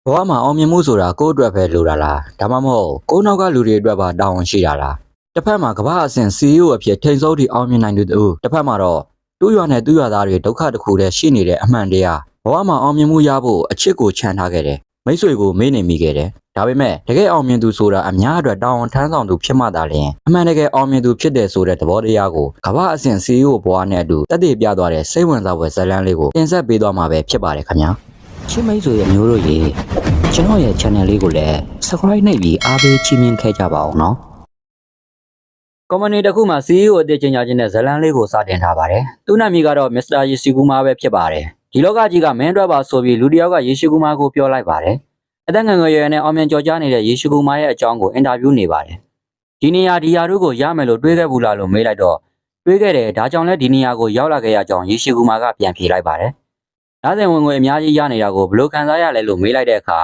ဘဝမှာအောင်မြင်မှုဆိုတာကိုယ့်အတွက်ပဲလိုတာလားဒါမှမဟုတ်ကိုယ့်နောက်ကလူတွေအတွက်ပါတာဝန်ရှိတာလားတစ်ဖက်မှာကမ္ဘာအဆင့် CEO အဖြစ်ထိန်စိုးထိအောင်မြင်နိုင်သူတို့တစ်ဖက်မှာတော့တူးရွာနဲ့တူးရွာသားတွေဒုက္ခတစ်ခုတည်းရှိနေတဲ့အမှန်တရားဘဝမှာအောင်မြင်မှုရဖို့အချစ်ကိုခြံထားခဲ့တယ်မိတ်ဆွေကိုမေ့နေမိခဲ့တယ်ဒါပေမဲ့တကယ်အောင်မြင်သူဆိုတာအများအတွက်တာဝန်ထမ်းဆောင်သူဖြစ်မှသာလျှင်အမှန်တကယ်အောင်မြင်သူဖြစ်တယ်ဆိုတဲ့သဘောတရားကိုကမ္ဘာအဆင့် CEO ဘဝနဲ့အတူတက်တည်ပြသွားတဲ့စိတ်ဝင်စားဖွယ်ဇာတ်လမ်းလေးကိုတင်ဆက်ပေးသွားမှာပဲဖြစ်ပါတယ်ခင်ဗျာချစ်မိတ်ဆွေရဲ့မျိုးတို့ရေကျွန်တော်ရဲ့ channel လေးကိုလည်း subscribe နှိပ်ပြီးအားပေးချီးမြှင့်ခဲ့ကြပါအောင်နော်။ company တစ်ခုမှာ CEO အသစ်ကြီးညာခြင်းနဲ့ဇလန်းလေးကိုစတင်ထားပါတယ်။သူ့နာမည်ကတော့ Mr. Yoshikuma ပဲဖြစ်ပါတယ်။ဒီလောကကြီးကမင်းအတွက်ပါဆိုပြီးလူတစ်ယောက်က Yoshikuma ကိုပြောလိုက်ပါတယ်။အသက်ငယ်ငယ်ရွယ်ရွယ်နဲ့အောင်မြင်ကျော်ကြားနေတဲ့ Yoshikuma ရဲ့အကြောင်းကိုအင်တာဗျူးနေပါတယ်။ဒီနေရာဒီယာတို့ကိုရမယ်လို့တွေးခဲ့ဘူးလားလို့မေးလိုက်တော့တွေးခဲ့တယ်ဒါကြောင့်လဲဒီနေရာကိုရောက်လာခဲ့ရကြောင်း Yoshikuma ကပြန်ဖြေလိုက်ပါတယ်။နောက်စဉ်ဝင်ငွေအများကြီးရနေတာကိုဘယ်လိုခံစားရလဲလို့မေးလိုက်တဲ့အခါ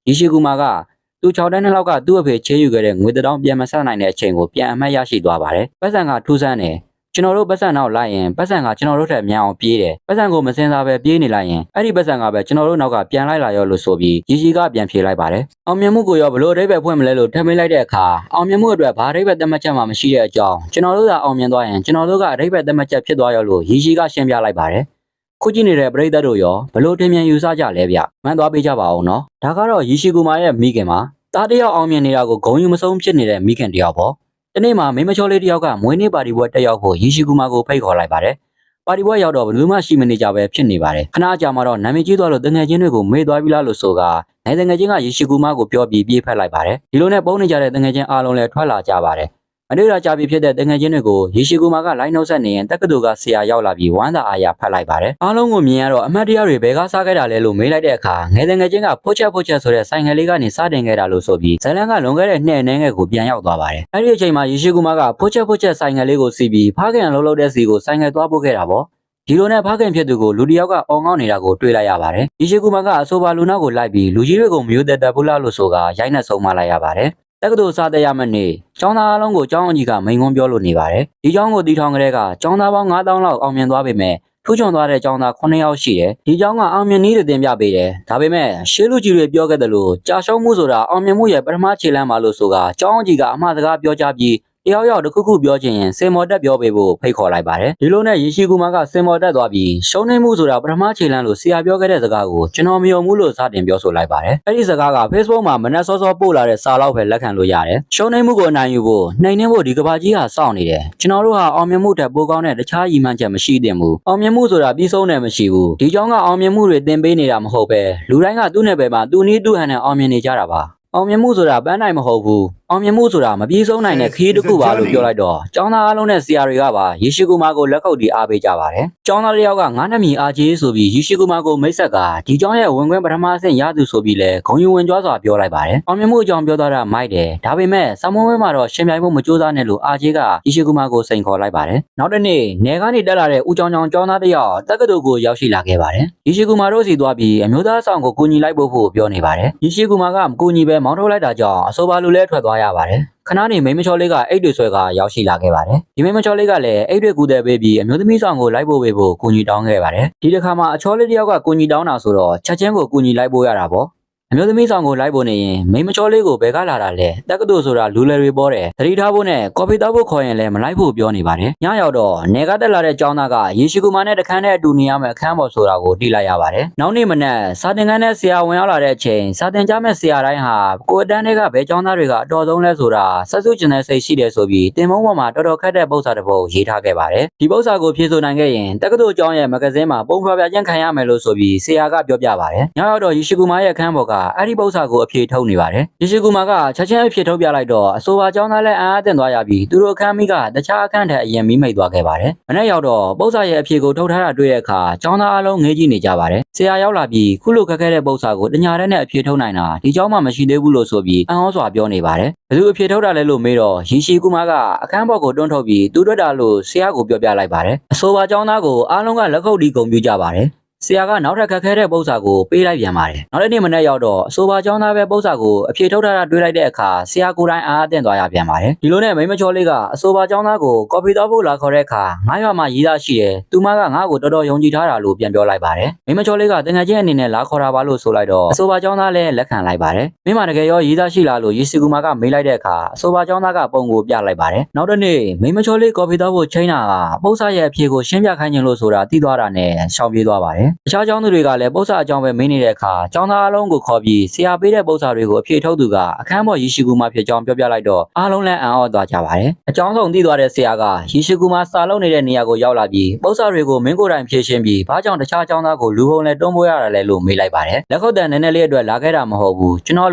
Yoshikuma ကသူ6တန်းနှစ်လောက်ကသူ့အဖေချေးယူခဲ့တဲ့ငွေတောင်ပြန်မဆက်နိုင်တဲ့အချိန်ကိုပြန်အမှတ်ရရှိသွားပါတယ်။ပတ်စံကထူးဆန်းတယ်။ကျွန်တော်တို့ပတ်စံနောက်လိုက်ရင်ပတ်စံကကျွန်တော်တို့ထက်မြန်အောင်ပြေးတယ်။ပတ်စံကိုမစင်စားပဲပြေးနေလိုက်ရင်အဲ့ဒီပတ်စံကပဲကျွန်တော်တို့နောက်ကပြန်လိုက်လာရောလို့ဆိုပြီးရီရှိကပြန်ဖြေလိုက်ပါတယ်။အောင်မြင်မှုကိုရောဘလို့အဓိပ္ပာယ်ဖွင့်မလဲလို့ထပ်မေးလိုက်တဲ့အခါအောင်မြင်မှုအတွက်ဘာအဓိပ္ပာယ်သတ်မှတ်ချက်မှမရှိတဲ့အကြောင်းကျွန်တော်တို့ကအောင်မြင်သွားရင်ကျွန်တော်တို့ကအဓိပ္ပာယ်သတ်မှတ်ချက်ဖြစ်သွားရောလို့ရီရှိကရှင်းပြလိုက်ပါတယ်။ခုကြည့်နေတဲ့ပရိသတ်တို့ရောဘလို့ထင်မြင်ယူဆကြလဲဗျ။မှန်သွားပေးကြပါအောင်နော်။ဒါကတော့Yoshikumaရဲ့မိခင်ပါ။တားတယောက်အောင်မြင်နေတာကိုဂုံယူမဆုံးဖြစ်နေတဲ့မိခင်တယောက်ပေါ့။ဒီနေ့မှာမိမချောလေးတယောက်ကမွေးနေ့ပါတီပွဲတက်ရောက်ဖို့Yoshikumaကိုဖိတ်ခေါ်လိုက်ပါတယ်။ပါတီပွဲရောက်တော့ဘယ်သူမှရှိမနေကြပဲဖြစ်နေပါတယ်။ခဏကြာမှတော့နာမည်ကြီးသွားလို့တငယ်ချင်းတွေကိုမေ့သွားပြီလားလို့ဆိုကနိုင်တငယ်ချင်းကYoshikumaကိုပြောပြီးပြေးဖက်လိုက်ပါတယ်။ဒီလိုနဲ့ပုံနေကြတဲ့တငယ်ချင်းအားလုံးလည်းထွက်လာကြပါတယ်။မနေ့ကကြာပြီဖြစ်တဲ့တငယ်ချင်းတွေကိုYoshikumaကလိုင်းနှုတ်ဆက်နေရင်တက္ကသိုလ်ကဆရာရောက်လာပြီးဝမ်းသာအားရဖတ်လိုက်ပါတယ်။အားလုံးကိုမြင်ရတော့အမတ်တရားတွေဘယ်ကစားခဲ့တာလဲလို့မေးလိုက်တဲ့အခါငယ်တငယ်ချင်းကဖိုးချက်ဆိုတဲ့ဆိုင်ငယ်လေးကနေစတင်ခဲ့တာလို့ဆိုပြီးဇလန်ကလွန်ခဲ့တဲ့နှစ်အနည်းငယ်ကိုပြန်ရောက်သွားပါတယ်။အဲဒီအချိန်မှာYoshikumaကဖိုးချက်ဆိုင်ငယ်လေးကိုစီးပြီးဖခင်လှုပ်လှုပ်တဲ့စီကိုဆိုင်ငယ်သွားပို့ခဲ့တာပေါ့။ဒီလိုနဲ့ဖခင်ဖြစ်သူကိုလူတစ်ယောက်ကအော်ငေါ့နေတာကိုတွေ့လိုက်ရပါတယ်။ Yoshikumaကအဆိုပါလူနောက်ကိုလိုက်ပြီးလူကြီးတွေကိုမျိုးသက်သက်ဘူးလားလို့ဆိုကရိုက်နှက်ဆုံးမလိုက်ရပါတယ်။တက္ကသိုလ်စားတဲ့ရမနေ့ကျောင်းသားအလုံးကိုကျောင်းအကြီးကမိန်ကွန်းပြောလို့နေပါတယ်။ဒီကျောင်းကိုတီထောင်ကလေးကကျောင်းသားပေါင်း9000လောက်အောင်မြင်သွားပေမဲ့ထူးချွန်သွားတဲ့ကျောင်းသား9ယောက်ရှိတယ်။ဒီကျောင်းကအောင်မြင်နည်းတွေတင်ပြပေးတယ်။ဒါပေမဲ့ရှေးလူကြီးတွေပြောခဲ့တယ်လို့ကြာရှုံးမှုဆိုတာအောင်မြင်မှုရဲ့ပထမခြေလှမ်းပါလို့ဆိုကကျောင်းအကြီးကအမှားစကားပြောကြပြီးတယောက်ယောက်တစ်ခုပြောချင်ရင်စင်မော်တက်ပြောပေးဖို့ဖိတ်ခေါ်လိုက်ပါတယ်။ဒီလိုနဲ့Yoshikumaကစင်မော်တက်သွားပြီးရှုံးနေမှုဆိုတာပထမခြေလှမ်းလို့ဆရာပြောခဲ့တဲ့စကားကိုကျွန်တော်မယုံဘူးလို့စတင်ပြောဆိုလိုက်ပါတယ်။အဲ့ဒီစကားက Facebook မှာမနက်စောစောပို့လာတဲ့စာလောက်ပဲလက်ခံလို့ရတယ်။ရှုံးနေမှုကိုအနိုင်ယူဖို့နှိမ်နှင်းဖို့ဒီကဘာကြီးဟာစောင့်နေတယ်။ကျွန်တော်တို့ဟာအောင်မြင်မှုတက်ပိုကောင်းတဲ့တခြားရည်မှန်းချက်မရှိသင့်ဘူး။အောင်မြင်မှုဆိုတာပြီးဆုံးတယ်မရှိဘူး။ဒီကြောင့်ကအောင်မြင်မှုတွေသင်ပေးနေတာမဟုတ်ပဲလူတိုင်းကသူ့နယ်ပယ်မှာသူ့နည်းသူ့ဟန်နဲ့အောင်မြင်နေကြတာပါ။အောင်မြင်မှုဆိုတာပန်းနိုင်မဟုတ်ဘူးအောင်မြင်မှုဆိုတာမပြေဆုံးနိုင်တဲ့ခရီးတစ်ခုပါလို့ပြောလိုက်တော့ကျောင်းသားအားလုံးနဲ့ဆရာတွေကပါYoshikumaကိုလက်ခုပ်တီးအားပေးကြပါတယ်။ကျောင်းသားတစ်ယောက်ကငါးနမီအားကြီးဆိုပြီးYoshikumaကိုမိတ်ဆက်ကဒီကျောင်းရဲ့ဝင်ခွင့်ပထမဆင့်ရသူဆိုပြီးလဲဂုံယူဝင်ကြွားစွာပြောလိုက်ပါတယ်။အောင်မြင်မှုအကြောင်းပြောသွားတာမိုက်တယ်။ဒါပေမဲ့စမုံဝဲမှာတော့ရှင်ပြိုင်ဖို့မကြိုးစားနဲ့လို့အားကြီးကYoshikumaကိုစိန်ခေါ်လိုက်ပါတယ်။နောက်တစ်နေ့နယ်ကနေတက်လာတဲ့ဦးကျောင်းကျောင်းသားတစ်ယောက်တက္ကသိုလ်ကိုရောက်ရှိလာခဲ့ပါတယ်။ Yoshikumaတို့စီသွားပြီးအမျိုးသားဆောင်ကိုကူညီလိုက်ဖို့ပြောနေပါတယ်။ Yoshikumaကမကူညီပဲမောင်းထုတ်လိုက်တာကြောင့်အဆိုပါလူလဲထွက်သွားရပါတယ်။ခဏနေမိမချောလေးကအိတ်တွေဆွဲကရောက်ရှိလာခဲ့ပါတယ်။ဒီမိမချောလေးကလည်းအိတ်တွေကူတယ်ပေးပြီးအမျိုးသမီးဆောင်ကိုလိုက်ဖို့ပေးဖို့ကူညီတောင်းခဲ့ပါတယ်။ဒီတစ်ခါမှာအချောလေးတယောက်ကကူညီတောင်းတာဆိုတော့ချက်ချင်းကိုကူညီလိုက်ဖို့ရတာပေါ့။အမျိုးသမီးဆောင်ကိုလိုက်ဖို့နေရင်မိမချောလေးကိုဘယ်ကလာတာလဲတက္ကသိုလ်ဆိုတာလူလယ်တွေပေါ်တယ်သတိထားဖို့နဲ့ကော်ဖီတောက်ဖို့ခေါ်ရင်လည်းမလိုက်ဖို့ပြောနေပါတယ်ညရောက်တော့နေကတက်လာတဲ့ကျောင်းသားကYoshikumaနဲ့တခန်းနဲ့အတူနေရမယ့်အခန်းပေါ်ဆိုတာကိုသိလိုက်ရပါတယ်နောက်နေ့မနက်စာသင်ခန်းနဲ့ဆရာဝင်ရောက်လာတဲ့အချိန်စာသင်ကြားမဲ့ဆရာတိုင်းဟာကိုအတန်းတွေကဘယ်ကျောင်းသားတွေကအတော်ဆုံးလဲဆိုတာဆက်စုကျင်တဲ့စိတ်ရှိတယ်ဆိုပြီးတင်မုံပေါ်မှာတော်တော်ခက်တဲ့ပု္ပ္ပစာတစ်ပုဒ်ရေးထားခဲ့ပါတယ်ဒီပု္ပ္ပစာကိုဖြည့်ဆို့နိုင်ခဲ့ရင်တက္ကသိုလ်ကျောင်းရဲ့မဂဇင်းမှာပုံဖော်ပြခြင်းခံရမယ်လို့ဆိုပြီးဆရာကပြောပြပါတယ်ညရောက်တော့Yoshikumaရဲ့အခန်းပေါ်ကအဲ့ဒီပု္ပ္ပစာကိုအဖြေထုတ်နေပါတယ်Yoshikumaကချက်ချင်းအဖြေထုတ်ပြလိုက်တော့အဆိုပါကျောင်းသားလည်းအားအသင့်သွားရပြီးသူတို့အခန်းမိကတခြားအခန်းထက်အရင်မိမိတ်သွားခဲ့ပါတယ်မနေ့ရောက်တော့ပု္ပ္ပစာရဲ့အဖြေကိုထုတ်ထားတာတွေ့တဲ့အခါကျောင်းသားအလုံးငေးကြည့်နေကြပါတယ်ဆရာရောက်လာပြီးခုလိုခက်ခဲတဲ့ပု္ပ္ပစာကိုတညာတဲ့နဲ့အဖြေထုတ်နိုင်တာဒီကျောင်းမှာမရှိသေးဘူးလို့ဆိုပြီးအံ့ဩစွာပြောနေပါတယ်ဘယ်သူအဖြေထုတ်တာလဲလို့မေးတော့Yoshikumaကအခန်းပေါ်ကိုတွန်းထုတ်ပြီးသူတို့တာလို့ဆရာကိုပြောပြလိုက်ပါတယ်အဆိုပါကျောင်းသားကိုအားလုံးကလက်ခုပ်တီးဂုဏ်ပြုကြပါတယ် ဆရာကနောက်ထပ်ခက်ခဲတဲ့ပု္ပ္ပာကိုပေးလိုက်ပြန်ပါတယ်နောက်တစ်နေ့မနေ့ရောက်တော့အဆိုပါကျောင်းသားပဲပု္ပ္ပာကိုအဖြေထုတ်ထားတာတွေ့လိုက်တဲ့အခါဆရာကိုယ်တိုင်အားအသင့်သွားရပြန်ပါတယ်ဒီလိုနဲ့မိမချောလေးကအဆိုပါကျောင်းသားကိုကော်ဖီတောက်ဖို့လာခေါ်တဲ့အခါငါးရွာမှာရေးသားရှိတယ်သူမကငါ့ကိုတော်တော်ယုံကြည်ထားတာလို့ပြန်ပြောလိုက်ပါတယ်မိမချောလေးကတကယ်ချင်းအနေနဲ့လာခေါ်တာပါလို့ဆိုလိုက်တော့အဆိုပါကျောင်းသားလည်းလက်ခံလိုက်ပါတယ်မင်းမတကယ်ရောရေးသားရှိလားလို့ယေစီကူမာကမေးလိုက်တဲ့အခါအဆိုပါကျောင်းသားကပုံကိုပြလိုက်ပါတယ်နောက်တစ်နေ့မိမချောလေးကော်ဖီတောက်ဖို့ချိန်တာကပု္ပ္ပာရဲ့အဖြေကိုရှင်းပြခိုင်းခြင်းလို့ဆိုတာသိသွားတာနဲ့ရှောင်ပြေးသွားပါတယ်တခြားကျောင်းသူတွေကလည်းပု္ပ္ပာအကြောင်းပဲမေးနေတဲ့အခါကျောင်းသားအလုံးကိုခေါ်ပြီးဆရာပေးတဲ့ပု္ပ္ပာတွေကိုအဖြေထုတ်သူကအခန်းပေါ်ယေစီကူမာဖြစ်ကြောင်းပြောပြလိုက်တော့အားလုံးလည်းအံ့ဩသွားကြပါတယ်အကြောင်းဆုံးသိသွားတဲ့ဆရာကယေစီကူမာစာလုံးနေတဲ့နေရာကိုရောက်လာပြီးပု္ပ္ပာတွေကိုမင်းကိုယ်တိုင်ဖြေရှင်းပြီးဘာကြောင့်တခြားကျောင်းသားကိုလူပုံနဲ့တွန်းပိုးရတာလဲလို့မေးလိုက်ပါတယ်လက်ခုပ်တန်နည်းနည်းလေးအတွက်လာခဲ့တာမဟုတ်ဘူးကျွန်တော်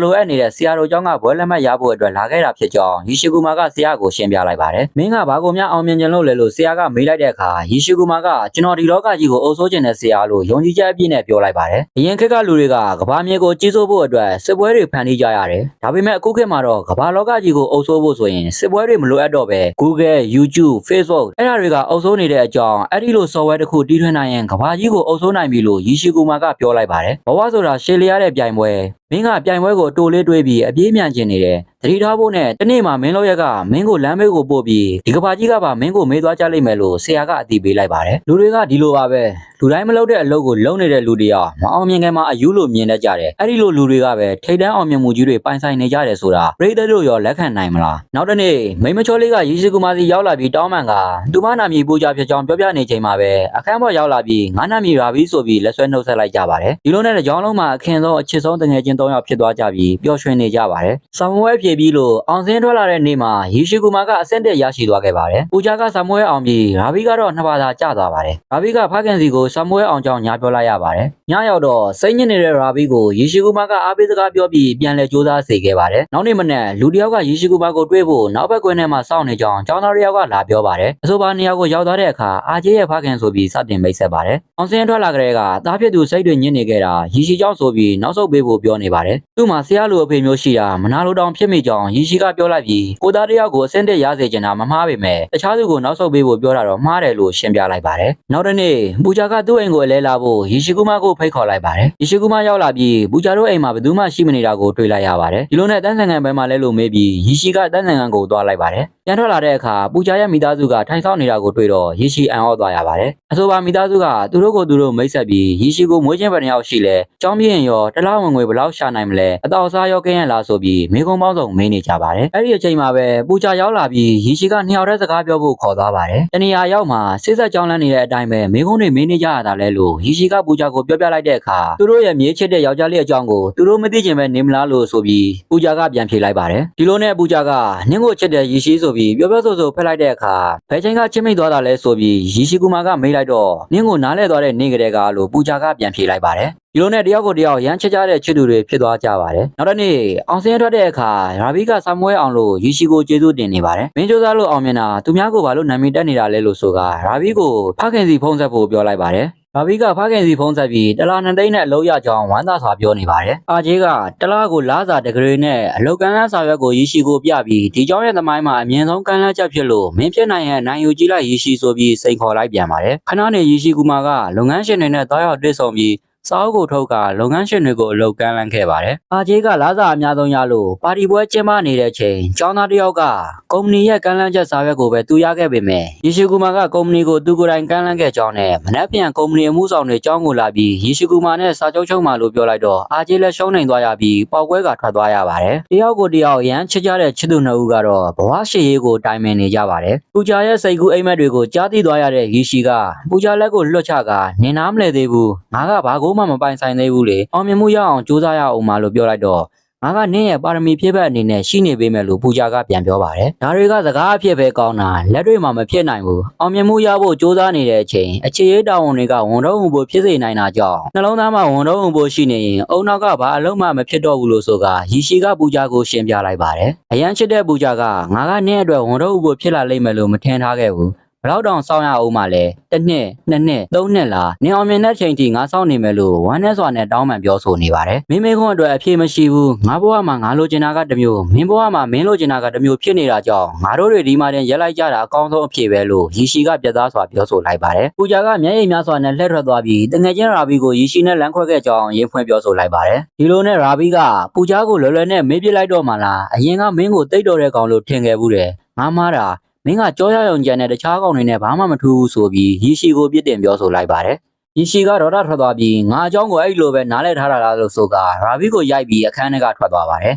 လိုအပ်နေတဲ့ဆရာတို့ကျောင်းကဘွဲလက်မှတ်ရဖို့အတွက်လာခဲ့တာဖြစ်ကြောင်းယေစီကူမာကဆရာကိုရှင်းပြလိုက်ပါတယ်မင်းကဘာကိုများအောင်မြင်ကြလို့လဲလို့ဆရာကမေးလိုက်တဲ့အခါယေစီကူမာကကျွန်တော်ဒီလောကကြီးကိုအုပ်စိုးခြင်းတဲ့ဆရာလို့ယုံကြည်ချက်အပြည့်နဲ့ပြောလိုက်ပါတယ်အရင်ခေတ်ကလူတွေကကဘာမြေကိုကြီးစိုးဖို့အတွက်စစ်ပွဲတွေဖန်တီးကြရတယ်ဒါပေမဲ့အခုခေတ်မှာတော့ကဘာလောကကြီးကိုအုပ်စိုးဖို့ဆိုရင်စစ်ပွဲတွေမလိုအပ်တော့ပဲ Google, YouTube, Facebook အဲ့ဒါတွေကအုပ်စိုးနေတဲ့အကြောင်းအဲ့ဒီလို software တစ်ခုတီးထွင်နိုင်ရင်ကဘာကြီးကိုအုပ်စိုးနိုင်ပြီလို့ယေစီကူမာကပြောလိုက်ပါတယ်ဘဝဆိုတာရှည်လျားတဲ့ပြိုင်ပွဲမင်းကပြိုင်ပွဲကိုတိုးလေးတွေးပြီးအပြေးမြန်ကျင်နေတယ်တတိထားဖို့နဲ့တနေ့မှာမင်းတို့ရက်ကမင်းကိုလမ်းဘေးကိုပို့ပြီးဒီကဘာကြီးကပါမင်းကိုမေးသွားကြလိမ့်မယ်လို့ဆရာကအသိပေးလိုက်ပါတယ်လူတွေကဒီလိုပါပဲလူတိုင်းမလုပ်တဲ့အလုပ်ကိုလုပ်နေတဲ့လူတွေမအောင်မြင်ခင်မှာအယူလို့မြင်တတ်ကြတယ်အဲ့ဒီလိုလူတွေကပဲထိတ်တန်းအောင်မြင်မှုကြီးတွေပိုင်ဆိုင်နေကြတယ်ဆိုတာပရိသတ်တို့ရောလက်ခံနိုင်မလားနောက်တစ်နေ့မိမချောလေးကယေစီကူမာစီရောက်လာပြီးတောင်းပန်ကသူမနာမည်ပူကြဖြစ်ကြောင်းပြောပြနေချိန်မှာပဲအခန်းပေါ်ရောက်လာပြီးငါနာမည်ရာပြီးဆိုပြီးလက်ဆွဲနှုတ်ဆက်လိုက်ကြပါတယ်ဒီလိုနဲ့ကြောင်းလုံးမှာအခင်းဆုံးအချစ်ဆုံးတငယ်ချင်း၃ယောက်ဖြစ်သွားကြပြီးပျော်ရွှင်နေကြပါတယ်ဆာမွဲဖြေပြီးလို့အောင်စင်းထွက်လာတဲ့နေ့မှာယေစီကူမာကအဆင့်တက်ရရှိသွားခဲ့ပါတယ်ပူကြကဆာမွဲအောင်ပြီးရာဘီကတော့နှစ်ပါးသာကျသွားပါတယ်ရာဘီကဖခင်စီကိုဆာမွဲအောင်ကြောင့်ညာပြောလိုက်ရပါတယ်ညရောက်တော့စိတ်ညစ်နေတဲ့ရာဘီကိုယေစီကူမာကအားပေးစကားပြောပြီးပြန်လဲကြိုးစားစေခဲ့ပါတယ်နောက်နေ့မနက်လူတယောက်ကယေစီကူမာကိုတွေ့ဖို့နောက်ဘက်ကွင်းထဲမှာစောင့်နေကြောင်းကျောင်းသားတယောက်ကလာပြောပါတယ်အဆိုပါနေရာကိုရောက်သွားတဲ့အခါအာကျေးရဲ့ဖခင်ဆိုပြီးစတင်မိတ်ဆက်ပါတယ်အောင်စင်းထွက်လာကြတဲ့ကသားဖြစ်သူစိတ်တွေညစ်နေခဲ့တာယေစီကြောင့်ဆိုပြီးနောက်ဆုတ်ပေးဖို့ပြောနေပါတယ်သူ့မှာဆရာလိုအဖေမျိုးရှိတာမနာလိုတောင်ဖြစ်မိကြောင်းယေစီကပြောလိုက်ပြီးကိုသားတယောက်ကိုအဆင့်တက်ရစေချင်တာမမှားပေမဲ့တခြားသူကိုနောက်ဆုတ်ပေးဖို့ပြောတာတော့မှားတယ်လို့ရှင်းပြလိုက်ပါတယ်နောက်တစ်နေ့ပူဂျာကသူ့အိမ်ကိုလဲလာဖို့ယေစီကူမာကိုဖိတ်ခေါ်လိုက်ပါတယ်ယေစီကူမာရောက်လာပြီးပူဂျာတို့အိမ်မှာဘယ်သူမှရှိမနေတာကိုတွေ့လိုက်ရပါတယ်ဒီလိုနဲ့တန်းဆန်ကန်ဘဲမှာလဲလို့မေးပြီးယေစီကတန်းဆန်ကန်ကိုသွားလိုက်ပါတယ်ပြန်ထွက်လာတဲ့အခါပူဂျာရဲ့မိသားစုကထိုင်ဆောင်နေတာကိုတွေ့တော့ယေစီအံ့ဩသွားရပါတယ်အဆိုပါမိသားစုကသူတို့ကိုသူတို့မိတ်ဆက်ပြီးယေစီကိုမွေးချင်းဘယ်နှယောက်ရှိလဲကျောင်းပြင်းရောတလားဝင်ငွေဘယ်လောက်ရှာနိုင်မလဲအတော်စားရောကင်းရလားဆိုပြီးမိကုံပေါင်းစုံမေးနေကြပါတယ်အဲ့ဒီအချိန်မှာပဲပူဂျာရောက်လာပြီးယေစီကနှစ်ယောက်တည်းစကားပြောဖို့ခေါ်သွားပါတယ်တနေရာရောက်မှာစိတ်ဆက်ကြောင်းလန်းနေတဲ့အတိုင်းပဲမိကုံတွေမေးနေကြရတာလဲလို့ယေစီကပူဂျာကိုပြောပြလိုက်တဲ့အခါသူတို့ရဲ့မြေးချစ်တဲ့ယောက်ျားလေးအကြောင်းကိုသူတို့မသိချင်ပဲနေမလားလို့ဆိုပြီးပူဂျာကပြန်ဖြေလိုက်ပါတယ်ဒီလိုနဲ့ပူဂျာကနင်းကိုချစ်တဲ့ယေစီဆိုပြီးပြောပြောဆိုဖက်လိုက်တဲ့အခါဘယ်ချိန်ကချစ်မိတ်သွားတာလဲဆိုပြီးယေစီကူမာကမေးလိုက်တော့နင်းကိုနားလဲသွားတဲ့နေ့ကလေးကလို့ပူဂျာကပြန်ဖြေလိုက်ပါတယ်ဒီလိုနဲ့တယောက်ကိုတယောက်ရမ်းချစ်ကြတဲ့ချစ်သူတွေဖြစ်သွားကြပါတယ်နောက်တစ်နေ့အောင်စင်းထွက်တဲ့အခါရာဘီကဆာမွဲအောင်လို့ယေစီကိုကျေးဇူးတင်နေပါတယ်မင်းကြိုးစားလို့အောင်မြင်တာသူများကိုဘာလို့နာမည်တက်နေတာလဲလို့ဆိုကရာဘီကိုဖခင်စီဖုံးဆက်ဖို့ပြောလိုက်ပါတယ်ရာဘီကဖခင်စီဖုံးဆက်ပြီးတလား2သိန်းနဲ့အလုပ်ရကြောင်းဝမ်းသာစွာပြောနေပါတယ်အာဂျေးကတလားကိုလားစာတဂရေနဲ့အလုပ်ကမ်းလန်းစာရွက်ကိုယေစီကိုပြပြီးဒီကြောင်းရဲ့သမိုင်းမှာအမြင့်ဆုံးကမ်းလန်းချက်ဖြစ်လို့မင်းဖြစ်နိုင်ရဲ့နိုင်ယူကြည့်လိုက်ယေစီဆိုပြီးစိန်ခေါ်လိုက်ပြန်ပါတယ်ခဏနေယေစီကူမာကလုပ်ငန်းရှင်တွေနဲ့တောက်ရောက်တွေ့ဆုံပြီးစာအုပ်ကိုထုတ်ကလုပ်ငန်းရှင်တွေကိုအလုပ်ကမ်းလှမ်းခဲ့ပါတယ်။အာဂျေးကလာစာအများဆုံးရလို့ပါတီပွဲကျင်းပနေတဲ့ချိန်ကျောင်းသားတယောက်ကကုမ္ပဏီရဲ့ကမ်းလှမ်းချက်စာရွက်ကိုပဲသူရခဲ့ပေမဲ့ယေရှုကူမာကကုမ္ပဏီကိုသူကိုယ်တိုင်ကမ်းလှမ်းခဲ့ကြောင်းနဲ့မနက်ဖြန်ကုမ္ပဏီအမှုဆောင်တွေကျောင်းကိုလာပြီးယေရှုကူမာနဲ့စာချုပ်ချုပ်မှလို့ပြောလိုက်တော့အာဂျေးလည်းရှုံးနေသွားရပြီးပေါက်ကွဲကထွက်သွားရပါတယ်။တယောက်ကိုတယောက်ရမ်းချစ်ကြတဲ့ချစ်သူနှစ်ဦးကတော့ဘဝရှေ့ရေးကိုတိုင်ပင်နေကြပါတယ်။ပူဂျာရဲ့စိတ်ကူးအိမ်မက်တွေကိုကြားသိသွားရတဲ့ယေရှိကပူဂျာလက်ကိုလွှတ်ချကနင်နားမလဲသေးဘူး။ငါကဘာကိုမှမပိုင်ဆိုင်သေးဘူးလေအောင်မြင်မှုရအောင်စူးစမ်းရအောင်မလို့ပြောလိုက်တော့ငါကနင်းရဲ့ပါရမီဖြစ်ဘက်အနေနဲ့ရှိနေပေးမယ်လို့ပူဂျာကပြန်ပြောပါတယ်ဒါတွေကစကားအဖြစ်ပဲကောင်းတာလက်တွေမှာမဖြစ်နိုင်ဘူးအောင်မြင်မှုရဖို့စူးစမ်းနေတဲ့အချိန်အခြေရေးတာဝန်တွေကဝန်တော့ဝန်ဖို့ဖြစ်စေနိုင်တာကြောင့်နှလုံးသားမှာဝန်တော့ဝန်ဖို့ရှိနေရင်အုံနောက်ကဘာအလုံးမှမဖြစ်တော့ဘူးလို့ဆိုကယေရှိကပူဂျာကိုရှင်းပြလိုက်ပါတယ်အရန်ချစ်တဲ့ပူဂျာကငါကနင်းအတွက်ဝန်တော့ဝန်ဖို့ဖြစ်လာလိမ့်မယ်လို့မထင်ထားခဲ့ဘူး ဘလောက်တောင်စောင့်ရအောင်မှလဲတစ်နှစ်နှစ်နှစ်သုံးနှစ်လားနင်အောင်မြင်တဲ့ချိန်ထိငါစောင့်နေမယ်လို့ဝမ်းနဲ့စွာနဲ့တောင်းပန်ပြောဆိုနေပါတယ်မင်းမေခွန်းအတွက်အဖြေမရှိဘူးငါဘဝမှာငါလိုချင်တာကတစ်မျိုးမင်းဘဝမှာမင်းလိုချင်တာကတစ်မျိုးဖြစ်နေတာကြောင့်ငါတို့တွေဒီမှာတင်ရက်လိုက်ကြတာအကောင်းဆုံးအဖြေပဲလို့ရီရှီကပြတ်သားစွာပြောဆိုလိုက်ပါတယ်ပူဂျာကမျက်ရည်များစွာနဲ့လှည့်ထွက်သွားပြီးတငယ်ချင်းရာဘီကိုရီရှီနဲ့လမ်းခွဲခဲ့ကြောင်းရင်ဖွင့်ပြောဆိုလိုက်ပါတယ်ဒီလိုနဲ့ရာဘီကပူဂျာကိုလွယ်လွယ်နဲ့မေးပြလိုက်တော့မှလားအရင်ကမင်းကိုတိတ်တော်တဲ့ကောင်လို့ထင်ခဲ့ဘူးတယ်ငါမားတာမင်းကကြောရရုံကြံတဲ့တခြားကောင်တွေနဲ့ဘာမှမထူးဘူးဆိုပြီးရီရှီကိုပြစ်တင်ပြောဆိုလိုက်ပါတယ်ရီရှီကဒေါသထွက်သွားပြီးငါအကြောင်းကိုအဲ့လိုပဲနားလည်ထားတာလားလို့ဆိုကရာဘီကိုရိုက်ပြီးအခန်းထဲကထွက်သွားပါတယ်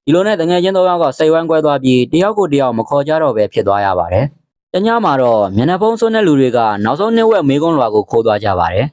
ဒီလိုနဲ့တငယ်ချင်း၃ယောက်ကစိတ်ဝမ်းကွဲသွားပြီးတယောက်ကိုတယောက်မခေါ်ကြတော့ပဲဖြစ်သွားရပါတယ်တညမှာတော့မျက်နှာဖုံးစွန်းတဲ့လူတွေကနောက်ဆုံးနှစ်ဝက်မေးခွန်းလွှာကိုခိုးသွားကြပါတယ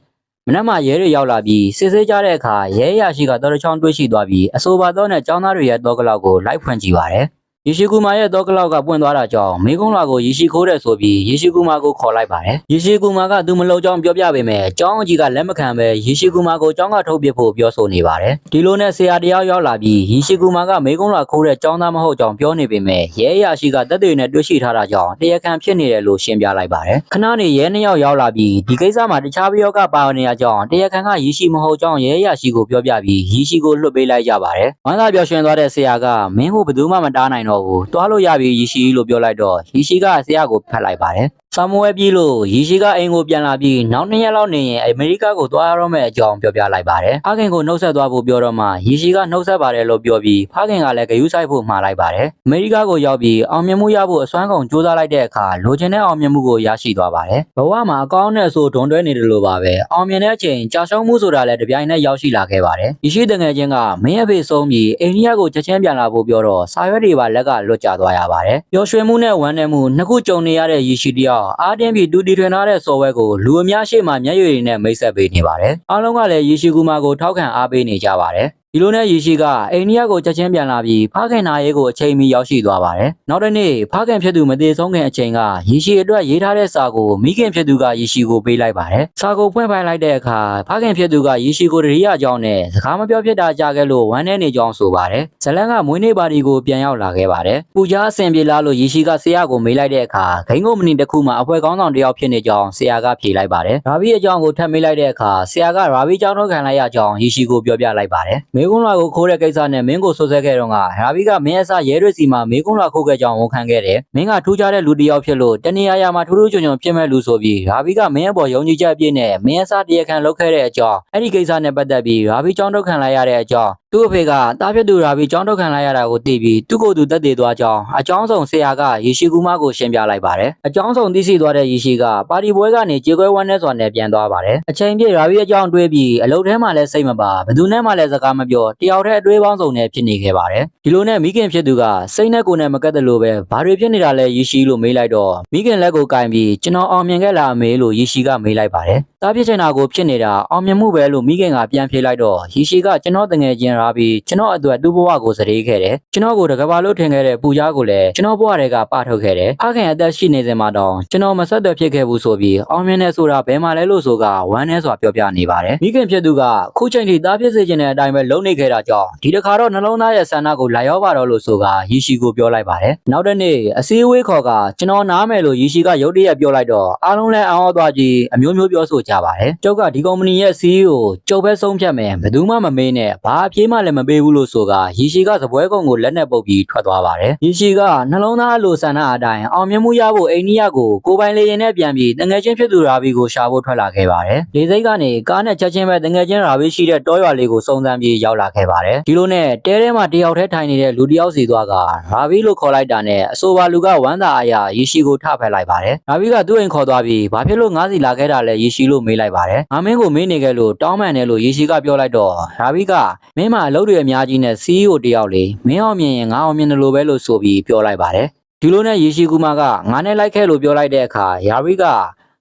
်မနက်မှရဲတွေရောက်လာပြီးစစ်ဆေးကြတဲ့အခါရဲရရှိကတော်တော်ချောင်းတွေးရှိသွားပြီးအဆိုပါတော့နဲ့ចောင်းသားတွေရဲ့တောကလောက်ကိုလိုက်ဖွင့်ကြည့်ပါတယ်ယေရှိကူမာရဲ့တောကလောက်ကပွင့်သွားတာကြောင့်မေကုန်းလွာကိုယေရှိခိုးတယ်ဆိုပြီးယေရှိကူမာကိုခေါ်လိုက်ပါတယ်ယေရှိကူမာကသူမလုံကြောင်းပြောပြပေမဲ့ကျောင်းအကြီးကလက်မခံပဲယေရှိကူမာကိုကျောင်းကထုတ်ပစ်ဖို့ပြောဆိုနေပါတယ်ဒီလိုနဲ့ဆရာတယောက်ရောက်လာပြီးယေရှိကူမာကမေကုန်းလွာခိုးတဲ့ကျောင်းသားမဟုတ်ကြောင်းပြောနေပေမဲ့ရဲရရှိကတပ်တွေနဲ့တွေ့ရှိထားတာကြောင့်တရားခံဖြစ်နေတယ်လို့ရှင်းပြလိုက်ပါတယ်ခဏနေရဲနှစ်ယောက်ရောက်လာပြီးဒီကိစ္စမှာတခြားပြောကပါနေရကြောင်းတရားခံကယေရှိမဟုတ်ကြောင်းရဲရရှိကိုပြောပြပြီးယေရှိကိုလွှတ်ပေးလိုက်ကြပါတယ်ဝမ်းသာပျော်ရွှင်သွားတဲ့ဆရာကမင်းကိုဘယ်သူမှမတားနိုင်တော့ဘူးတွားလို့ရပြီရီရှိလို့ပြောလိုက်တော့ရီရှိကဆရာကိုဖတ်လိုက်ပါတယ်ဆာမွဲပြီးလို့ရီရှိကအိမ်ကိုပြန်လာပြီးနောက်2ရက်လောက်နေရင်အမေရိကကိုသွားရတော့မယ့်အကြောင်းပြောပြလိုက်ပါတယ်ဖခင်ကိုနှုတ်ဆက်သွားဖို့ပြောတော့မှရီရှိကနှုတ်ဆက်ပါတယ်လို့ပြောပြီးဖခင်ကလည်းဂယုဆိုင်ဖို့မှားလိုက်ပါတယ်အမေရိကကိုရောက်ပြီးအောင်မြင်မှုရဖို့အစွမ်းကုန်စူးစမ်းလိုက်တဲ့အခါလိုချင်တဲ့အောင်မြင်မှုကိုရရှိသွားပါတယ်ဘဝမှာအကောင်းနဲ့ဆိုဒွန်တွဲနေတယ်လို့ပါပဲအောင်မြင်တဲ့အချိန်ကြာရှုံးမှုဆိုတာလည်းတပြိုင်နက်ရောက်ရှိလာခဲ့ပါတယ်ရီရှိတငယ်ချင်းကမင်းအဖေဆုံးပြီးအိန္ဒိယကိုချက်ချင်းပြန်လာဖို့ပြောတော့စာရွက်တွေပါလက်ကလွတ်ကျသွားရပါတယ်ပျော်ရွှင်မှုနဲ့ဝမ်းနည်းမှုနှစ်ခုကြုံနေရတဲ့ရီရှိတယောက်အားတင်းပြီးတူတီထွင်ထားတဲ့စော်ဝဲကိုလူအများရှေ့မှာမျက်ရည်တွေနဲ့မိတ်ဆက်ပေးနေပါတယ်အားလုံးကလည်းရီရှိကူမာကိုထောက်ခံအားပေးနေကြပါတယ်ဒီလိုနဲ့ရီရှိကအိန္ဒိယကိုချက်ချင်းပြန်လာပြီးဖခင်နာရေးကိုအချိန်မီရောက်ရှိသွားပါတယ်နောက်တစ်နေ့ဖခင်ဖြစ်သူမသေးဆုံးခင်အချိန်ကရီရှိအတွက်ရေးထားတဲ့စာကိုမိခင်ဖြစ်သူကရီရှိကိုပေးလိုက်ပါတယ်စာကိုဖွင့်ပိုင်လိုက်တဲ့အခါဖခင်ဖြစ်သူကရီရှိကိုတရိယာကြောင်းနဲ့စကားမပြောဖြစ်တာကြခဲ့လို့ဝမ်းနည်းနေကြောင်းဆိုပါတယ်ဇလန်ကမွေးနေ့ပါတီကိုပြန်ရောက်လာခဲ့ပါတယ်ပူဇာအစဉ်ပြေလာလို့ရီရှိကဆရာကိုမေးလိုက်တဲ့အခါဂိမ်းကိုမနီတစ်ခုမှအဖွဲ့ကောင်းဆောင်တယောက်ဖြစ်နေကြောင်းဆရာကဖြေလိုက်ပါတယ်ရာဘီအကြောင်းကိုထပ်မေးလိုက်တဲ့အခါဆရာကရာဘီကြောင်းထုတ်ခံလိုက်ရကြောင်းရီရှိကိုပြောပြလိုက်ပါတယ်မေကွန်းလွာကိုခိုးတဲ့ကိစ္စနဲ့မင်းကိုဆွဆွဲခဲ့တော့ကရာဘီကမင်းအစရဲတွေစီမှာမေကွန်းလွာခိုးခဲ့ကြောင်းဝန်ခံခဲ့တယ်မင်းကထူးခြားတဲ့လူတစ်ယောက်ဖြစ်လို့တနေရာမှာထူးထူးချွန်ချွန်ဖြစ်မဲ့လူဆိုပြီးရာဘီကမင်းအပေါ်ယုံကြည်ချက်အပြည့်နဲ့မင်းအစတရားခံလုပ်ခဲ့တဲ့အကြောင်းအဲ့ဒီကိစ္စနဲ့ပတ်သက်ပြီးရာဘီကြောင်းထုတ်ခံလိုက်ရတဲ့အကြောင်းသူ့အဖေကတားဖြစ်သူရာဘီကြောင်းထုတ်ခံလိုက်ရတာကိုသိပြီးသူ့ကိုယ်သူတက်တည်သွားကြောင်းအကြောင်းဆောင်ဆရာကယေရှိကူမာကိုရှင်းပြလိုက်ပါတယ်အကြောင်းဆောင်သိရှိသွားတဲ့ယေရှိကပါတီပွဲကနေကြေကွဲဝမ်းနဲ့စွာနဲ့ပြန်သွားပါတယ်အချိန်ပြည့်ရာဘီအကြောင်းတွေးပြီးအလုပ်ထဲမှာလည်းစိတ်မပါဘယ်သူနဲ့မှလည်းစကားမပြောတယောက်တည်းအတွေးပေါင်းစုံနဲ့ဖြစ်နေခဲ့ပါတယ်ဒီလိုနဲ့မိခင်ဖြစ်သူကစိတ်နဲ့ကိုယ်နဲ့မကပ်တယ်လို့ပဲဘာတွေဖြစ်နေတာလဲယေရှိလို့မေးလိုက်တော့မိခင်လက်ကိုကင်ပြီးကျွန်တော်အောင်မြင်ခဲ့လားမေးလို့ယေရှိကမေးလိုက်ပါတယ်တားဖြစ်ချင်တာကိုဖြစ်နေတာအောင်မြင်မှုပဲလို့မိခင်ကပြန်ဖြေလိုက်တော့ယေရှိကကျွန်တော်တငယ်ချင်းရာဘီကျွန်တော်အတွက်သူ့ဘဝကိုစရေးခဲ့တယ်ကျွန်တော်ကိုတကဘာလို့ထင်ခဲ့တဲ့ပူကြားကိုလည်းကျွန်တော်ဘဝတွေကပထုတ်ခဲ့တယ်ဖခင်အသက်ရှိနေစဉ်မှာတောင်ကျွန်တော်မဆက်သွယ်ဖြစ်ခဲ့ဘူးဆိုပြီးအောင်မြင်နေဆိုတာဘယ်မှာလဲလို့ဆိုကဝမ်းနဲ့စွာပြောပြနေပါတယ်မိခင်ဖြစ်သူကခုချိန်ထိတားဖြစ်စေခြင်းတဲ့အတိုင်းပဲလုံနေခဲ့တာကြောင့်ဒီတခါတော့နှလုံးသားရဲ့ဆန္ဒကိုလာရောက်ပါတော့လို့ဆိုကယေရှိကိုပြောလိုက်ပါတယ်နောက်တစ်နေ့အစည်းအဝေးခေါ်ကကျွန်တော်နားမယ်လို့ယေရှိကရုတ်တရက်ပြောလိုက်တော့အားလုံးလည်းအံ့ဩသွားပြီးအမျိုးမျိုးပြောဆိုကြပါတယ်ကျုပ်ကဒီကုမ္ပဏီရဲ့ CEO ကျုပ်ပဲဆုံးဖြတ်မယ်ဘယ်သူမှမမေးနဲ့ဘာအပြေးမှလည်းမပေးဘူးလို့ဆိုကယေရှိကစပွဲကုံကိုလက်နဲ့ပုတ်ပြီးထွက်သွားပါတယ်ယေရှိကနှလုံးသားအလိုဆန္ဒအတိုင်းအောင်မြင်မှုရဖို့အိန္ဒိယကိုကိုပိုင်လေရင်နဲ့ပြန်ပြီးတငယ်ချင်းဖြစ်သူရာဘီကိုရှာဖို့ထွက်လာခဲ့ပါတယ်လေစိတ်ကနေကားနဲ့ချက်ချင်းပဲတငယ်ချင်းရာဘီရှိတဲ့တောရွာလေးကိုစုံစမ်းပြီးရောက်လာခဲ့ပါတယ်ဒီလိုနဲ့တဲထဲမှာတယောက်တည်းထိုင်နေတဲ့လူတယောက်စီသွားကရာဘီလို့ခေါ်လိုက်တာနဲ့အဆိုပါလူကဝမ်းသာအားရယေရှိကိုထဖက်လိုက်ပါတယ်ရာဘီကသူ့အိမ်ခေါ်သွားပြီးဘာဖြစ်လို့ငါးစီလာခဲ့တာလဲယေရှိလို့မေးလိုက်ပါတယ်ငါမင်းကိုမေးနေခဲ့လို့တောင်းပန်တယ်လို့ယေရှိကပြောလိုက်တော့ရာဘီကမင်းမအလုပ်တွေအများကြီးနဲ့ CEO တယောက်လေမင်းအောင်မြင်ရင်ငါအောင်မြင်တယ်လို့ပဲလို့ဆိုပြီးပြောလိုက်ပါတယ်ဒီလိုနဲ့ယေရှိကူမာကငါနဲ့လိုက်ခဲ့လို့ပြောလိုက်တဲ့အခါယာရီက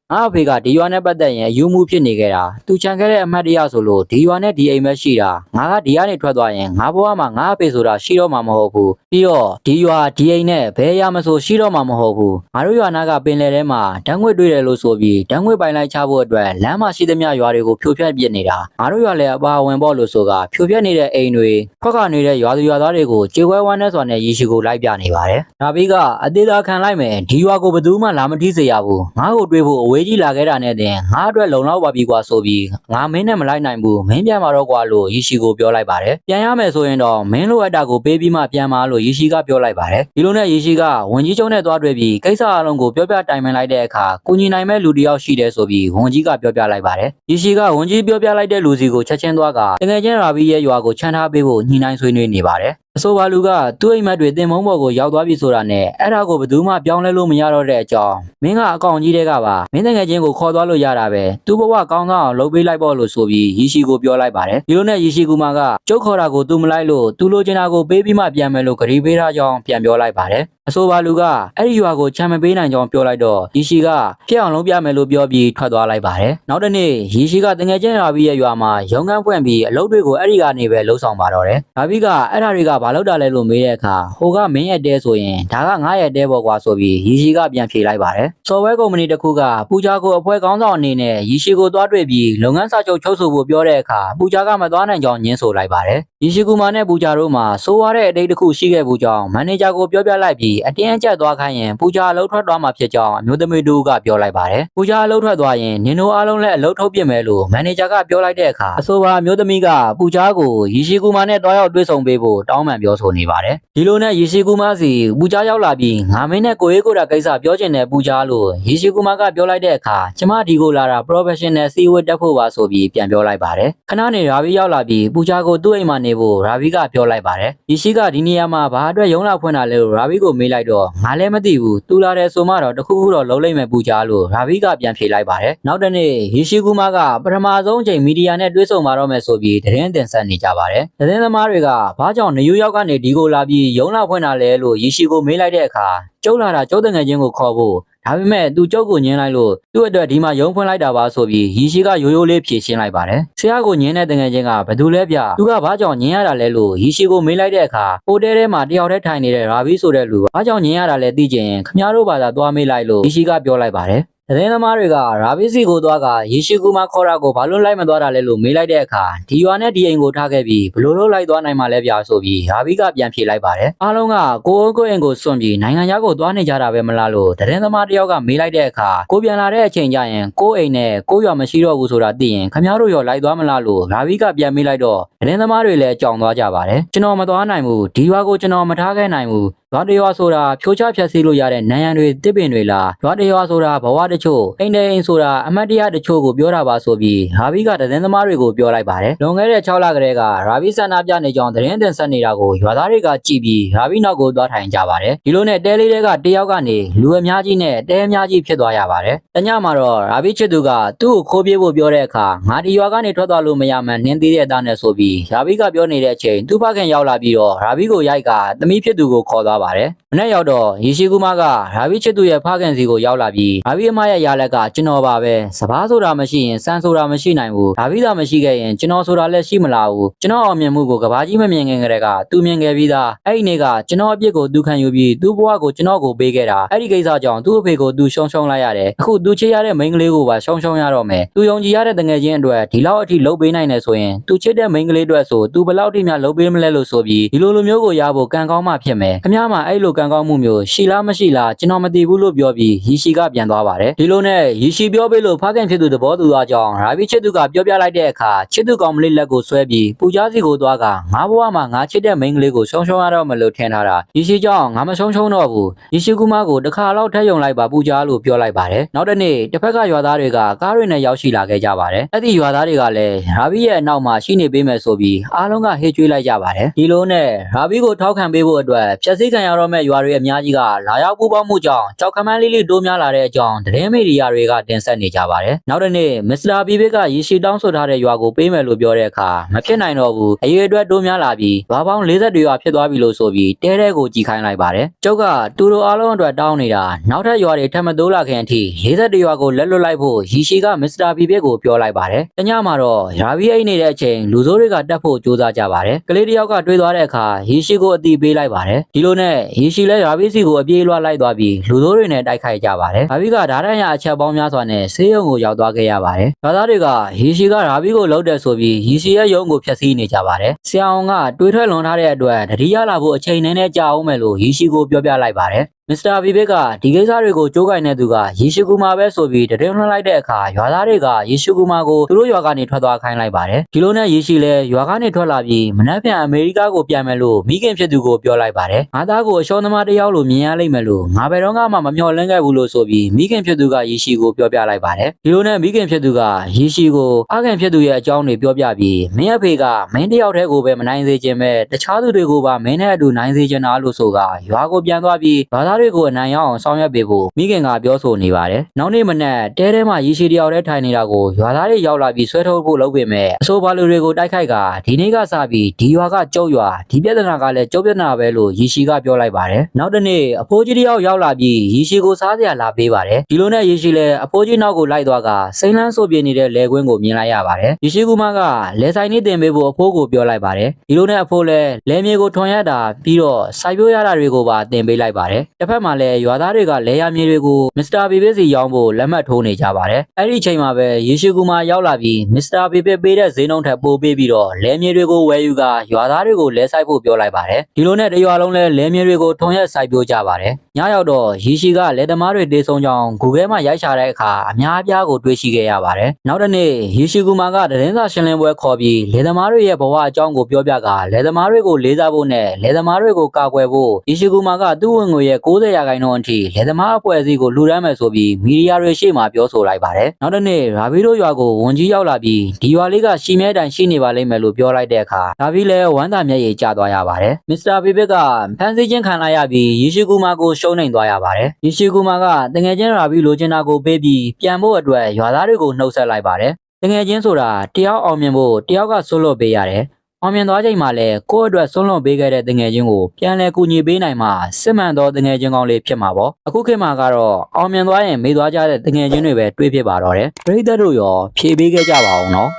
ငါအဖေကဒီရွာနဲ့ပတ်သက်ရင်ယူမှုဖြစ်နေခဲ့တာသူချန်ခဲ့တဲ့အမှတ်တရဆိုလို့ဒီရွာနဲ့ဒီအိမ်ပဲရှိတာငါကဒီကနေထွက်သွားရင်ငါဘဝမှာငါအဖေဆိုတာရှိတော့မှာမဟုတ်ဘူးပြီးတော့ဒီရွာဒီအိမ်နဲ့ဘယ်ရမဆိုရှိတော့မှာမဟုတ်ဘူးငါတို့ရွာနာကပင်လယ်ထဲမှာဓာတ်ငွေ့တွေ့တယ်လို့ဆိုပြီးဓာတ်ငွေ့ပိုင်လိုက်ချဖို့အတွက်လမ်းမှာရှိသမျှရွာတွေကိုဖြိုဖျက်ပစ်နေတာငါတို့ရွာလည်းအပါဝင်ပေါ့လို့ဆိုကဖြိုဖျက်နေတဲ့အိမ်တွေခွက်ခါနေတဲ့ရွာသူရွာသားတွေကိုကြေကွဲဝမ်းနဲ့စွာနဲ့ရေရှိကိုလိုက်ပြနေပါတယ်ဒါပြီးကအသေးသားခံလိုက်မယ်ဒီရွာကိုဘယ်သူမှလာမထိစေရဘူးငါ့ကိုတွေးဖို့အဝေးကြီးလာခဲ့တာနဲ့တင်ငါအတွက်လုံလောက်ပါပြီကွာဆိုပြီးငါမင်းနဲ့မလိုက်နိုင်ဘူးမင်းပြန်มาတော့ကွာလို့ရေရှိကိုပြောလိုက်ပါတယ်ပြန်ရမယ်ဆိုရင်တော့မင်းလိုအပ်တာကိုပေးပြီးမှပြန်มาလို့ရေရှိကပြောလိုက်ပါတယ်ဒီလိုနဲ့ရေရှိကဝန်ကြီးချုပ်နဲ့တွားတွေ့ပြီးကိစ္စအလုံးကိုပြောပြတိုင်ပင်လိုက်တဲ့အခါကိုကြီးနိုင်မဲ့လူတယောက်ရှိတယ်ဆိုပြီးဝန်ကြီးကပြောပြလိုက်ပါတယ်ရေရှိကဝန်ကြီးပြောပြလိုက်တဲ့လူစီကိုချက်ချင်းသွားကတကယ်ချင်းရာဘီရဲ့ရွာကိုချန်ထားပေးဖို့ညှိနှိုင်းဆွေးနွေးနေပါတယ်အဆိုပါလူကသူ့အိမ်မက်တွေတင်မုံဘော်ကိုရောက်သွားပြီဆိုတာနဲ့အဲ့ဒါကိုဘယ်သူမှပြောင်းလဲလို့မရတော့တဲ့အကြောင်းမင်းကအကောင်ကြီးတွေကပါမင်းတကယ်ချင်းကိုခေါ်သွားလို့ရတာပဲသူ့ဘဝကောင်းကောင်းအောင်လုပ်ပေးလိုက်ပေါ့လို့ဆိုပြီးရီရှိကိုပြောလိုက်ပါတယ်ဒီလိုနဲ့ရီရှိကူမာကကျုပ်ခေါ်တာကိုသူမလိုက်လို့သူလိုချင်တာကိုပေးပြီးမှပြန်မယ်လို့ဂရီပေးထားကြောင်းပြန်ပြောလိုက်ပါတယ်အဆိုပါလူကအဲ့ဒီရွာကိုချမ်းမပေးနိုင်ကြောင်းပြောလိုက်တော့ရီရှိကဖြစ်အောင်လုပ်ပြမယ်လို့ပြောပြီးထွက်သွားလိုက်ပါတယ်နောက်တစ်နေ့ရီရှိကတကယ်ချင်းရာဘီရဲ့ရွာမှာရုံးခန်းဖွင့်ပြီးအလုပ်တွေကိုအဲ့ဒီကနေပဲလှုပ်ဆောင်ပါတော့တယ်ရာဘီကအဲ့ဒါတွေကဘာလုပ်တာလဲလို့မေးတဲ့အခါဟိုကမင်းရဲ့တဲဆိုရင်ဒါကငါရဲ့တဲပေါ့ကွာဆိုပြီးရီရှိကပြန်ဖြေလိုက်ပါတယ်ဆော်ဝဲကုမ္ပဏီတစ်ခုကပူချာကိုအဖွဲကောင်းဆောင်အနေနဲ့ရီရှိကိုသွားတွေ့ပြီးလုပ်ငန်းစာချုပ်ချုပ်ဆိုဖို့ပြောတဲ့အခါပူချာကမသွားနိုင်ကြောင်းညင်းဆိုလိုက်ပါတယ်ရီရှိကူမာနဲ့ပူချာတို့မှာစိုးရတဲ့အတိတ်တစ်ခုရှိခဲ့ဘူးကြောင်းမန်နေဂျာကိုပြောပြလိုက်ပြီးအတင်းအကျပ်သွားခိုင်းရင်ပူချာအလုပ်ထွက်သွားမှာဖြစ်ကြောင်းအမျိုးသမီးတို့ကပြောလိုက်ပါတယ်ပူချာအလုပ်ထွက်သွားရင်နင်တို့အားလုံးလည်းအလုပ်ထုတ်ပြစ်မယ်လို့မန်နေဂျာကပြောလိုက်တဲ့အခါအဆိုပါအမျိုးသမီးကပူချာကိုရီရှိကူမာနဲ့တွားရောက်တွေ့ဆုံပေးဖို့တောင်းပန်ပြောဆိုနေပါတယ်ဒီလိုနဲ့ရီရှိကူမာစီပူချာရောက်လာပြီးငါမင်းနဲ့ကိုရေးကိုတာကိစ္စပြောချင်တဲ့ပူချာလို့ရီရှိကူမာကပြောလိုက်တဲ့အခါကျမဒီကိုလာတာ professional စီဝတ်တက်ဖို့ပါဆိုပြီးပြန်ပြောလိုက်ပါတယ်ခဏနေရာဘီရောက်လာပြီးပူချာကိုသူ့အိမ်မှာနေဖို့ရာဘီကပြောလိုက်ပါတယ်ရီရှိကဒီနေရာမှာဘာအတွက်ရုံးလာဖွင့်တာလဲလို့ရာဘီကိုမေးလိုက်တော့ငါလည်းမသိဘူးသူလာတယ်ဆိုမှတော့တခုခုတော့လုံးလိုက်မယ်ပူချာလို့ရာဘီကပြန်ဖြေလိုက်ပါတယ်နောက်တစ်နေ့ရီရှိကူမာကပထမဆုံးအချိန်မီဒီယာနဲ့တွေ့ဆုံมาတော့မယ်ဆိုပြီးသတင်းတင်ဆက်နေကြပါတယ်သတင်းသမားတွေကဘာကြောင့်နယူးယောက်ကနေဒီကိုလာပြီးရုံးလာဖွင့်တာလဲလို့ရီရှိကိုမေးလိုက်တဲ့အခါကျုပ်လာတာကျုပ်တငယ်ချင်းကိုခေါ်ဖို့ဒါပေမဲ့သူကျုပ်ကိုညင်းလိုက်လို့သူ့အတွက်ဒီမှာရုံးဖွင့်လိုက်တာပါဆိုပြီးရီရှိကရိုးရိုးလေးဖြေရှင်းလိုက်ပါတယ်ဆရာကိုညင်းတဲ့တငယ်ချင်းကဘယ်သူလဲဗျသူကဘာကြောင့်ညင်းရတာလဲလို့ရီရှိကိုမေးလိုက်တဲ့အခါဟိုတဲထဲမှာတယောက်တည်းထိုင်နေတဲ့ရာဘီဆိုတဲ့လူဘာကြောင့်ညင်းရတာလဲသိချင်ခမားတို့ဘာသာသွားမေးလိုက်လို့ရီရှိကပြောလိုက်ပါတယ်သတင်းသမားတွေကရာဘီစီကိုသွားကရေရှိကူမာခေါ်တာကိုဘာလို့လိုက်မသွားတာလဲလို့မေးလိုက်တဲ့အခါဒီရွာနဲ့ဒီအိမ်ကိုထားခဲ့ပြီးဘလို့လို့လိုက်သွားနိုင်မှာလဲဗျာဆိုပြီးရာဘီကပြန်ဖြေလိုက်ပါတယ်အားလုံးကကိုအိမ်ကိုစွန့်ပြီးနိုင်ငံခြားကိုသွားနေကြတာပဲမလားလို့သတင်းသမားတယောက်ကမေးလိုက်တဲ့အခါကိုပြန်လာတဲ့အချိန်ကျရင်ကိုအိမ်နဲ့ကိုရွာမရှိတော့ဘူးဆိုတာသိရင်ခမားတို့ရောလိုက်သွားမလားလို့ရာဘီကပြန်မေးလိုက်တော့သတင်းသမားတွေလည်းကြောင်သွားကြပါတယ်ကျွန်တော်မသွားနိုင်ဘူးဒီရွာကိုကျွန်တော်မထားခဲ့နိုင်ဘူးရွာတရွာဆိုတာဖြိုးချဖြတ်စည်းလို့ရတဲ့နန်းရံတွေတစ်ပင်တွေလားရွာတရွာဆိုတာဘဝတချို့အိမ်တဲ့အိမ်ဆိုတာအမတ်တရားတချို့ကိုပြောတာပါဆိုပြီးရာဘီကသတင်းသမားတွေကိုပြောလိုက်ပါတယ်လွန်ခဲ့တဲ့6လကတည်းကရာဘီဆန္ဒပြနေကြောင်းသတင်းတင်ဆက်နေတာကိုရွာသားတွေကကြည့်ပြီးရာဘီနောက်ကိုသွားထိုင်ကြပါတယ်ဒီလိုနဲ့တဲလေးတွေကတယောက်ကနေလူအများကြီးနဲ့တဲအများကြီးဖြစ်သွားရပါတယ်တညမှာတော့ရာဘီချစ်သူကသူ့ကိုခိုးပြေးဖို့ပြောတဲ့အခါငါဒီရွာကနေထွက်သွားလို့မရမှန်းနင်းသေးတဲ့အသားနဲ့ဆိုပြီးရာဘီကပြောနေတဲ့အချိန်သူ့ဖခင်ရောက်လာပြီးတော့ရာဘီကိုရိုက်ကသမီးဖြစ်သူကိုခေါ်သွားပါတယ်မနေ့ရောက်တော့ရီရှိကူမာကရာဘီချစ်သူရဲ့ဖခင်စီကိုရောက်လာပြီးရာဘီအမရဲ့ယာလက်ကကျွန်တော်ပါပဲစပားဆိုတာမရှိရင်စံဆိုတာမရှိနိုင်ဘူးရာဘီသာမရှိခဲ့ရင်ကျွန်တော်ဆိုတာလည်းရှိမလာဘူးကျွန်တော်အောင်မြင်မှုကိုကဘာကြီးမမြင်ခင်ကတည်းကသူမြင်ခဲ့ပြီးသားအဲ့ဒီနေ့ကကျွန်တော်အပြစ်ကိုသူခံယူပြီးသူ့ဘဝကိုကျွန်တော်ကိုပေးခဲ့တာအဲ့ဒီကိစ္စကြောင့်သူ့အဖေကိုသူရှုံလိုက်ရတယ်အခုသူချစ်ရတဲ့မိန်းကလေးကိုပါရှုံရတော့မယ်သူယုံကြည်ရတဲ့တငယ်ချင်းအတွက်ဒီလောက်အထိလုပ်ပေးနိုင်တယ်ဆိုရင်သူချစ်တဲ့မိန်းကလေးအတွက်ဆိုသူဘယ်လောက်ထိများလုပ်ပေးမလဲလို့ဆိုပြီးဒီလိုမျိုးကိုရဖို့ကံကောင်းမှဖြစ်မယ်ခင်ဗျားမှအဲ့လိုကံကောင်းမှုမျိုးရှိလားမရှိလားကျွန်တော်မသိဘူးလို့ပြောပြီးရီရှိကပြန်သွားပါတယ်ဒီလိုနဲ့ရီရှိပြောပေးလို့ဖခင်ဖြစ်သူသဘောတူသွားကြောင်းရာဘီချစ်သူကပြောပြလိုက်တဲ့အခါချစ်သူကောင်မလေးလက်ကိုဆွဲပြီးပူချားစီကိုသွားကငါဘဝမှာငါချစ်တဲ့မိန်းကလေးကိုရှုံရတော့မလို့ထင်ထားတာရီရှိကြောင့်ငါမရှုံတော့ဘူးရီရှိကူမကိုတစ်ခါလောက်ထက်ယုံလိုက်ပါပူချားလို့ပြောလိုက်ပါတယ်နောက်တစ်နေ့တစ်ဖက်ကရွာသားတွေကကားတွေနဲ့ရောက်ရှိလာခဲ့ကြပါတယ်အဲ့ဒီရွာသားတွေကလည်းရာဘီရဲ့အနောက်မှာရှိနေပေးမယ်ဆိုပြီးအားလုံးကဟေ့ကျွေးလိုက်ကြပါတယ်ဒီလိုနဲ့ရာဘီကိုထောက်ခံပေးဖို့အတွက်ဖြက်စီး ခံရတော့မဲ့ရွာတွေအများကြီးကလာရောက်ပူးပေါင်းမှုကြောင့်ကြောက်ခမန်းလေးလေးတိုးများလာတဲ့အကြောင်းသတင်းမီဒီယာတွေကတင်ဆက်နေကြပါတယ်။နောက်တစ်နေ့မစ္စတာဘီဘစ်ကရေရှည်တောင်းဆိုထားတဲ့ရွာကိုပေးမယ်လို့ပြောတဲ့အခါမဖြစ်နိုင်တော့ဘူးအရွယ်အတွက်တိုးများလာပြီးရွာပေါင်း40ရွာဖြစ်သွားပြီလို့ဆိုပြီးတဲတဲကိုကြီးခိုင်းလိုက်ပါတယ်။ကျုပ်ကတူတို့အားလုံးအတွက်တောင်းနေတာနောက်ထပ်ရွာတွေထပ်မတိုးလာခင်အထိ40ရွာကိုလက်လွတ်လိုက်ဖို့ရေရှည်ကမစ္စတာဘီဘစ်ကိုပြောလိုက်ပါတယ်။တညမှာတော့ရာဘီအိတ်နေတဲ့အချိန်လူဆိုးတွေကတက်ဖို့ကြိုးစားကြပါတယ်။ကလေးတယောက်ကတွေးသွားတဲ့အခါရေရှည်ကိုအတိပေးလိုက်ပါတယ်။ဒီလိုနဲ့ရေရှည်လဲရာဘီစီကိုအပြေးလွှတ်လိုက်သွားပြီးလူဆိုးတွေနဲ့တိုက်ခိုက်ကြပါတယ်။ရာဘီကဓာတ်ရရအချက်ပေါင်းများစွာနဲ့ဆေးရုံကိုရောက်သွားခဲ့ရပါတယ်။ရွာသားတွေကရေရှည်ကရာဘီကိုလှုပ်တဲ့ဆိုပြီးရေရှည်ရဲ့ရုံကိုဖျက်ဆီးနေကြပါတယ်။ဆရာအောင်ကတွေးထွက်လွန်ထားတဲ့အတွက်တတိယလာဖို့အချိန်နဲ့နဲ့ကြာအောင်မယ်လို့ရေရှည်ကိုပြောပြလိုက်ပါတယ်။မစ္စတာဘီဘစ်ကဒီကိစ္စတွေကိုကြိုးကင်တဲ့သူကယေရှုကူမာပဲဆိုပြီးတရင်လွှတ်လိုက်တဲ့အခါရွာသားတွေကယေရှုကူမာကိုသူတို့ရွာကနေထွက်သွားခိုင်းလိုက်ပါတယ်ဒီလိုနဲ့ယေရှုလည်းရွာကနေထွက်လာပြီးမနက်ဖြန်အမေရိကကိုပြန်မယ်လို့မိခင်ဖြစ်သူကိုပြောလိုက်ပါတယ်ငါသားကိုအရှောသမားတစ်ယောက်လိုမြင်ရလိမ့်မယ်လို့ငါဘယ်တော့မှမမျှော်လင့်ခဲ့ဘူးလို့ဆိုပြီးမိခင်ဖြစ်သူကယေရှုကိုပြောပြလိုက်ပါတယ်ဒီလိုနဲ့မိခင်ဖြစ်သူကယေရှုကိုအခင်ဖြစ်သူရဲ့အကြောင်းတွေပြောပြပြီးမင်းအဖေကမင်းတစ်ယောက်တည်းကိုပဲမနိုင်စေခြင်းပဲတခြားသူတွေကိုပါမင်းနဲ့အတူနိုင်စေချင်တာလို့ဆိုကရွာကိုပြန်သွားပြီးရွာသားတွေကိုအနိုင်ရအောင်ဆောင်ရွက်ပေးဖို့မိခင်ကပြောဆိုနေပါတယ်။နောက်နေ့မနက်တဲထဲမှာရေရှည်တယောက်တည်းထိုင်နေတာကိုရွာသားတွေရောက်လာပြီးဆွဲထုတ်ဖို့လုပ်ပေမဲ့အဆိုပါလူတွေကိုတိုက်ခိုက်ကဒီနေ့ကစပြီးဒီရွာကကျုပ်ရွာဒီပြဿနာကလည်းကျုပ်ပြဿနာပဲလို့ရေရှည်ကပြောလိုက်ပါတယ်။နောက်တစ်နေ့အဖိုးကြီးတယောက်ရောက်လာပြီးရေရှည်ကိုစားစရာလာပေးပါတယ်။ဒီလိုနဲ့ရေရှည်လည်းအဖိုးကြီးနောက်ကိုလိုက်သွားကစိမ့်လန်းဆိုပြနေတဲ့လယ်ကွင်းကိုမြင်လိုက်ရပါတယ်။ရေရှည်ကူမကလယ်ဆိုင်နေတင်ပေးဖို့အဖိုးကိုပြောလိုက်ပါတယ်။ဒီလိုနဲ့အဖိုးလည်းလယ်မြေကိုထွန်ရတာပြီးတော့စိုက်ပျိုးရတာတွေကိုပါတင်ပေးလိုက်ပါတယ်။တစ်ဖက်မှာလည်းရွာသားတွေကလဲရမြေတွေကိုမစ္စတာဘီဘစ်စီရောင်းဖို့လက်မှတ်ထိုးနေကြပါတယ်။အဲ့ဒီချိန်မှာပဲယေရှုကူမာရောက်လာပြီးမစ္စတာဘီဘစ်ပေးတဲ့ဈေးနှုန်းထက်ပိုပေးပြီးတော့လဲမြေတွေကိုဝယ်ယူကရွာသားတွေကိုလဲဆိုင်ဖို့ပြောလိုက်ပါတယ်။ဒီလိုနဲ့တရွာလုံးလဲမြေတွေကိုထွန်ရက်စိုက်ပျိုးကြပါတယ်။ညရောက်တော့ယေရှုကလက်သမားတွေတေးဆုံးကြောင်း Google မှာရိုက်ချတဲ့အခါအများအပြားကိုတွေ့ရှိခဲ့ရပါတယ်။နောက်တစ်နေ့ယေရှုကူမာကသတင်းစာရှင်းလင်းပွဲခေါ်ပြီးလက်သမားတွေရဲ့ဘဝအကြောင်းကိုပြောပြကလက်သမားတွေကိုလေးစားဖို့နဲ့လက်သမားတွေကိုကာကွယ်ဖို့ယေရှုကူမာကသူ့ဝင်ငွေရဲ့90%အထိလက်သမားအဖွဲ့အစည်းကိုလူရမ်းမယ်ဆိုပြီးမီဒီယာတွေရှေ့မှာပြောဆိုလိုက်ပါတယ်။နောက်တစ်နေ့ရာဘီတို့ရွာကိုဝန်ကြီးရောက်လာပြီးဒီရွာလေးကရှီမဲတိုင်ရှိနေပါလိမ့်မယ်လို့ပြောလိုက်တဲ့အခါရာဘီလည်းဝမ်းသာမျက်ရည်ကျသွားရပါတယ်။မစ္စတာဘီဘစ်ကဖန်ဆီးခြင်းခံလိုက်ရပြီးယေရှုကူမာကိုရှုံးနိမ့်သွားရပါတယ်။ယေရှုကူမာကတငယ်ချင်းရာဘီလိုချင်တာကိုပေးပြီးပြန်ဖို့အတွက်ရွာသားတွေကိုနှုတ်ဆက်လိုက်ပါတယ်။တငယ်ချင်းဆိုတာတယောက်အောင်မြင်ဖို့တယောက်ကဆွလွတ်ပေးရတယ်။အောင်မြင်သွားချိန်မှာလည်းကိုယ့်အတွက်ဆုံးလွန်ပေးခဲ့တဲ့တငယ်ချင်းကိုပြန်လဲကူညီပေးနိုင်မှစစ်မှန်သောတငယ်ချင်းကောင်းလေးဖြစ်မှာပေါ့အခုခေတ်မှာကတော့အောင်မြင်သွားရင်မေ့သွားကြတဲ့တငယ်ချင်းတွေပဲတွေးဖြစ်ပါတော့တယ်ပရိသတ်တို့ရောဖြေပေးခဲ့ကြပါအောင်နော်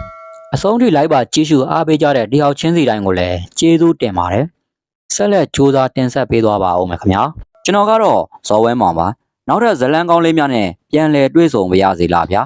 အဆုံးထိလိုက်ပါကြည့်ရှုအားပေးကြတဲ့တယောက်ချင်းစီတိုင်းကိုလည်းကျေးဇူးတင်ပါတယ်ဆက်လက်ကြိုးစားတင်ဆက်ပေးသွားပါဦးမယ်ခင်ဗျာကျွန်တော်ကတော့ဇော်ဝဲမောင်ပါနောက်ထပ်ဇလန်းကောင်းလေးများနဲ့ပြန်လည်တွေ့ဆုံပါရစေလားဗျာ